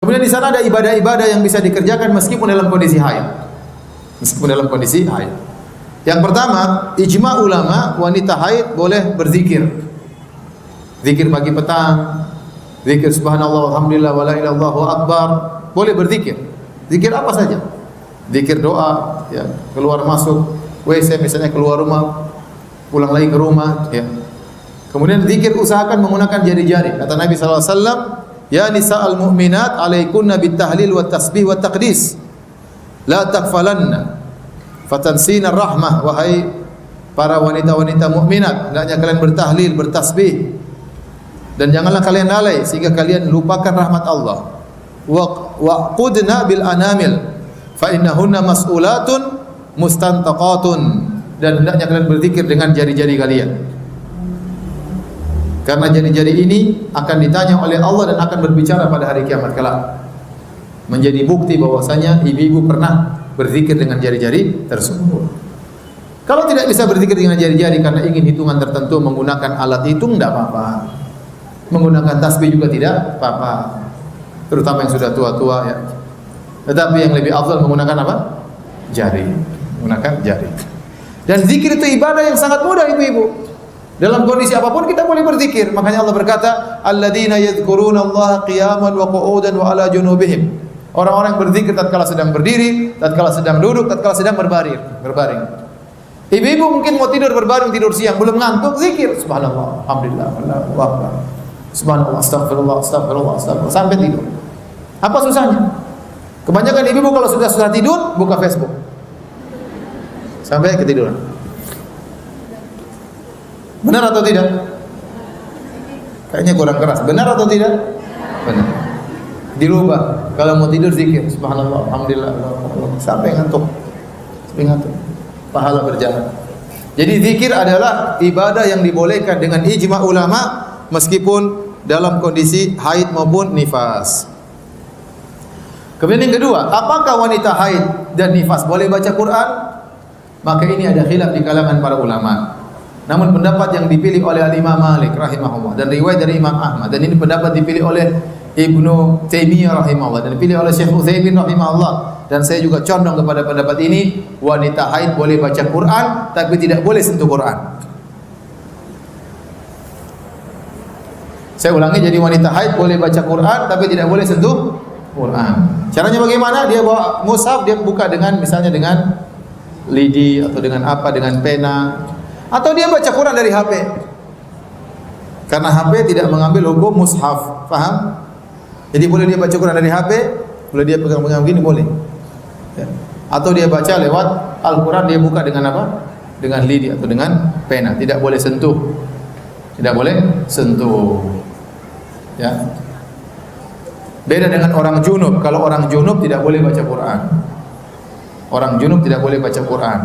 Kemudian di sana ada ibadah-ibadah yang bisa dikerjakan meskipun dalam kondisi haid. Meskipun dalam kondisi haid. Yang pertama, ijma ulama wanita haid boleh berzikir. Zikir pagi petang, zikir subhanallah walhamdulillah wala ilaha illallah akbar, boleh berzikir. Zikir apa saja. Zikir doa, ya, keluar masuk WC misalnya, keluar rumah, pulang lagi ke rumah, ya. Kemudian zikir usahakan menggunakan jari-jari. Kata Nabi sallallahu alaihi wasallam, "Ya nisa'al mu'minat, 'alaikunna bit-tahlil wat tasbih wat taqdis. La taghfalanna fatansina rahmah." Wahai para wanita-wanita mukminat, hendaknya kalian bertahlil, bertasbih, dan janganlah kalian lalai sehingga kalian lupakan rahmat Allah. Wa qudna bil anamil fa innahunna mas'ulatun mustantaqatun, dan hendaknya kalian berzikir dengan jari-jari kalian. Karena jari-jari ini akan ditanya oleh Allah dan akan berbicara pada hari kiamat kelak. Menjadi bukti bahwasanya ibu-ibu pernah berzikir dengan jari-jari tersebut. Kalau tidak bisa berzikir dengan jari-jari karena ingin hitungan tertentu menggunakan alat hitung, tidak apa-apa. Menggunakan tasbih juga tidak apa-apa. Terutama yang sudah tua-tua, ya. Tetapi yang lebih afdal menggunakan apa? Jari. Menggunakan jari. Dan zikir itu ibadah yang sangat mudah, ibu-ibu. Dalam kondisi apapun kita boleh berzikir. Makanya Allah berkata, "Alladzina yadhkurunallaha qiyaman wa qu'udan wa 'ala junubihim." Orang-orang yang berzikir tatkala sedang berdiri, tatkala sedang duduk, tatkala sedang berbaring. Ibu-ibu mungkin mau tidur berbaring, tidur siang, belum ngantuk, zikir subhanallah, alhamdulillah, Allahu akbar. Subhanallah, astagfirullah, astagfirullah, astagfirullah, sampai tidur. Apa susahnya? Kebanyakan ibu-ibu kalau sudah tidur, buka Facebook. Sampai ketiduran. Benar atau tidak? Kayaknya kurang keras. Benar atau tidak? Benar. Dirubah. Kalau mau tidur zikir subhanallah, alhamdulillah, sampai ngantuk. Sampai ngantuk. Pahala berjalan. Jadi zikir adalah ibadah yang dibolehkan dengan ijma ulama meskipun dalam kondisi haid maupun nifas. Kemudian yang kedua, apakah wanita haid dan nifas boleh baca Quran? Maka ini ada khilaf di kalangan para ulama. Namun pendapat yang dipilih oleh Imam Malik rahimahullah dan riwayat dari Imam Ahmad, dan ini pendapat dipilih oleh Ibnu Taimiyah rahimahullah dan dipilih oleh Syekh Utsaimin rahimahullah, dan saya juga condong kepada pendapat ini, wanita haid boleh baca Quran tapi tidak boleh sentuh Quran. Saya ulangi, jadi wanita haid boleh baca Quran tapi tidak boleh sentuh Quran. Caranya bagaimana? Dia bawa mushaf, dia buka dengan misalnya dengan lidi atau dengan apa, dengan pena, atau dia baca Quran dari HP. Karena HP tidak mengambil hukum mushaf, paham? Jadi boleh dia baca Quran dari HP, boleh dia pegang-pegang begini, boleh. Ya. Atau dia baca lewat Al-Quran, dia buka dengan apa? Dengan lidi atau dengan pena. Tidak boleh sentuh. Tidak boleh sentuh. Ya. Beda dengan orang junub. Kalau orang junub tidak boleh baca Quran. Orang junub tidak boleh baca Quran.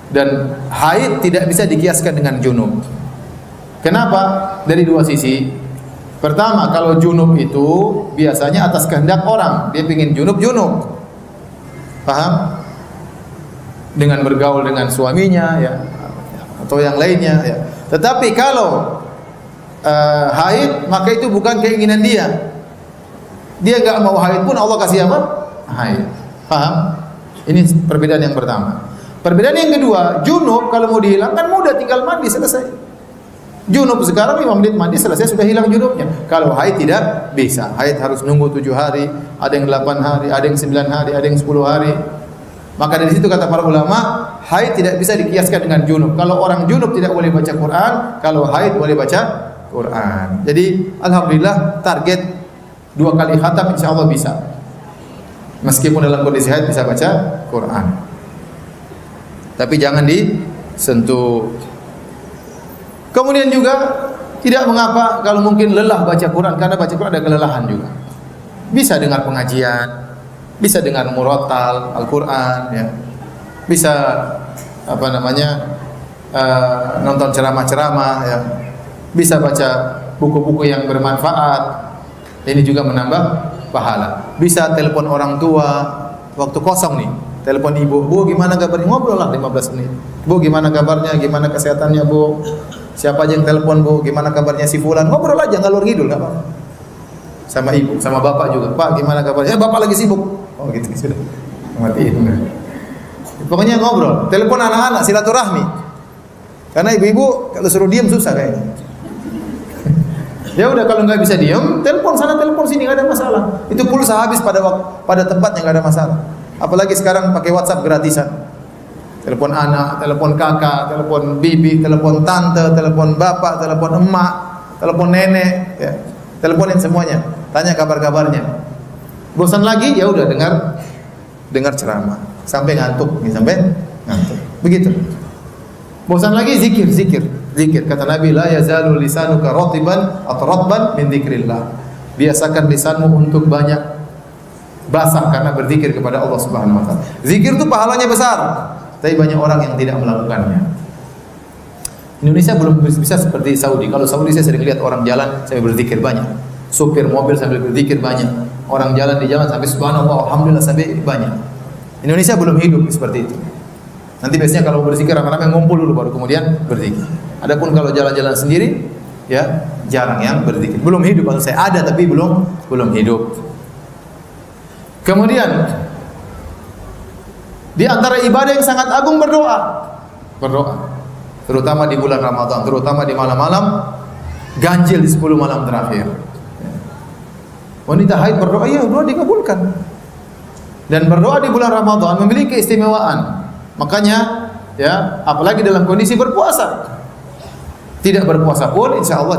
Dan haid tidak bisa dikiaskan dengan junub. Kenapa? Dari dua sisi. Pertama, kalau junub itu biasanya atas kehendak orang. Dia ingin junub. Paham? Dengan bergaul dengan suaminya, ya, atau yang lainnya, ya. Tetapi kalau haid, maka itu bukan keinginan dia. Dia enggak mau haid pun Allah kasih apa? Haid. Paham? Ini perbedaan yang pertama. Perbedaan yang kedua, junub kalau mau dihilangkan mudah, tinggal mandi selesai. Junub sekarang 5 menit mandi selesai, sudah hilang junubnya. Kalau haid tidak bisa. Haid harus nunggu 7 hari, ada yang 8 hari, ada yang 9 hari, ada yang 10 hari. Maka dari situ kata para ulama, haid tidak bisa dikiaskan dengan junub. Kalau orang junub tidak boleh baca Quran, kalau haid boleh baca Quran. Jadi alhamdulillah target 2 kali khatam insyaallah bisa. Meskipun dalam kondisi haid bisa baca Quran. Tapi jangan disentuh. Kemudian juga tidak mengapa kalau mungkin lelah baca Quran, karena baca Quran ada kelelahan juga. Bisa dengar pengajian, bisa dengar murattal Al-Quran, ya. Bisa nonton ceramah-ceramah, ya. Bisa baca buku-buku yang bermanfaat. Ini juga menambah pahala. Bisa telepon orang tua waktu kosong nih. Telepon ibu, "Bu, gimana kabarnya?" Ngobrol lah 15 menit. "Bu, gimana kabarnya? Gimana kesehatannya, Bu? Siapa aja yang telepon, Bu? Gimana kabarnya si fulan?" Ngobrol aja, ngalur ngidul, enggak apa-apa. sama ibu, sama bapak juga. Pak, gimana kabarnya? Bapak lagi sibuk. Oh gitu sudah. Matiin. Pokoknya ngobrol, telepon anak-anak, silaturahmi. Karena ibu-ibu kalau suruh diam susah kayaknya. Ya udah, kalau nggak bisa diam, telepon sana, telepon sini, nggak ada masalah. Itu pulsa habis pada tempatnya, nggak ada masalah. Apalagi sekarang pakai WhatsApp gratisan. Telepon anak, telepon kakak, telepon bibi, telepon tante, telepon bapak, telepon emak, telepon nenek, ya. Teleponin semuanya, tanya kabar-kabarnya. Bosan lagi, ya udah dengar ceramah sampai ngantuk, sampai ngantuk. Begitu. Bosan lagi, zikir. Kata Nabi, la yazalu lisanuka ratiban atau ratban min dzikrillah. Biasakan lisanmu untuk banyak basah karena berzikir kepada Allah Subhanahu wa taala. Zikir itu pahalanya besar, tapi banyak orang yang tidak melakukannya. Indonesia belum bisa seperti Saudi. Kalau Saudi saya sering lihat orang jalan sambil berzikir banyak. Supir mobil sambil berzikir banyak. Orang jalan di jalan sampai subhanallah, alhamdulillah sampai banyak. Indonesia belum hidup seperti itu. Nanti biasanya kalau berzikir rame-rame ngumpul dulu baru kemudian berzikir. Adapun kalau jalan-jalan sendiri, ya jarang yang berzikir. Belum hidup, maksud saya ada tapi belum hidup. Kemudian di antara ibadah yang sangat agung berdoa. Terutama di bulan Ramadan, terutama di malam-malam ganjil di 10 malam terakhir. Wanita haid berdoa, ya doa dikabulkan. Dan berdoa di bulan Ramadan memiliki keistimewaan. Makanya ya, apalagi dalam kondisi berpuasa. Tidak berpuasa pun insya Allah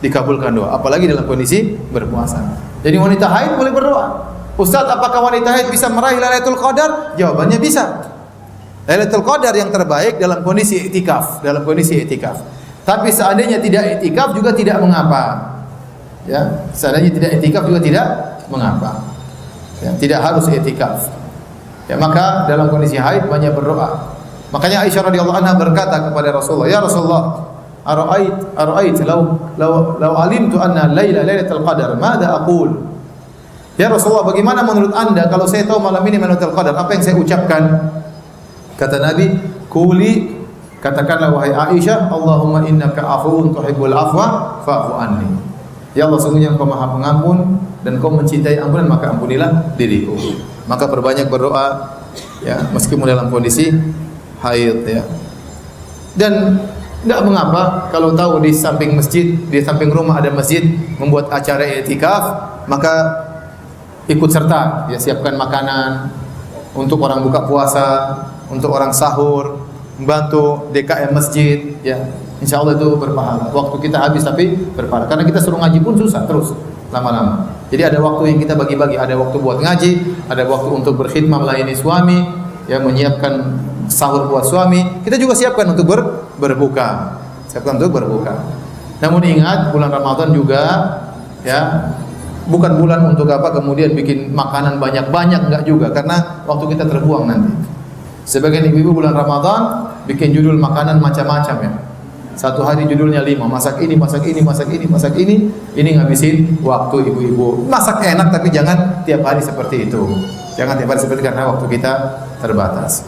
dikabulkan doa, apalagi dalam kondisi berpuasa. Jadi wanita haid boleh berdoa. Ustaz, apakah wanita haid bisa meraih Lailatul Qadar? Jawabannya bisa. Lailatul Qadar yang terbaik dalam kondisi i'tikaf, Tapi seandainya tidak i'tikaf juga tidak mengapa. Ya, seandainya tidak i'tikaf juga tidak mengapa. Ya, tidak harus i'tikaf. Ya, maka dalam kondisi haid banyak berdoa. Makanya Aisyah radhiyallahu anha berkata kepada Rasulullah, "Ya Rasulullah, ara'ait law alimtu anna lailatul qadar, madza aqul?" Ya Rasulullah, bagaimana menurut Anda kalau saya tahu malam ini Lailatul Qadar, apa yang saya ucapkan? Kata Nabi, "Quli," katakanlah wahai Aisyah, "Allahumma innaka afuwun tuhibbul afwa fa'fu anni." Ya Allah, sungguhnya Engkau Maha Pengampun dan Engkau mencintai ampunan, maka ampunilah diriku. Maka perbanyak berdoa ya, meskipun dalam kondisi haid ya. Dan enggak mengapa kalau tahu di samping masjid, di samping rumah ada masjid membuat acara i'tikaf, maka ikut serta, ya siapkan makanan untuk orang buka puasa, untuk orang sahur, membantu DKM masjid, ya. Insya Allah itu berpahala. Waktu kita habis tapi berpahala. Karena kita suruh ngaji pun susah terus lama-lama. Jadi ada waktu yang kita bagi-bagi, ada waktu buat ngaji, ada waktu untuk berkhidmah melayani suami, ya menyiapkan sahur buat suami. Kita juga siapkan untuk berbuka. Namun ingat, bulan Ramadan juga ya bukan bulan untuk apa kemudian bikin makanan banyak-banyak, enggak juga, karena waktu kita terbuang nanti. Sebagian ibu-ibu bulan Ramadan bikin judul makanan macam-macam ya. Satu hari judulnya 5, masak ini, ini ngabisin waktu ibu-ibu. Masak enak tapi jangan tiap hari seperti itu. Jangan tiap hari seperti itu karena waktu kita terbatas.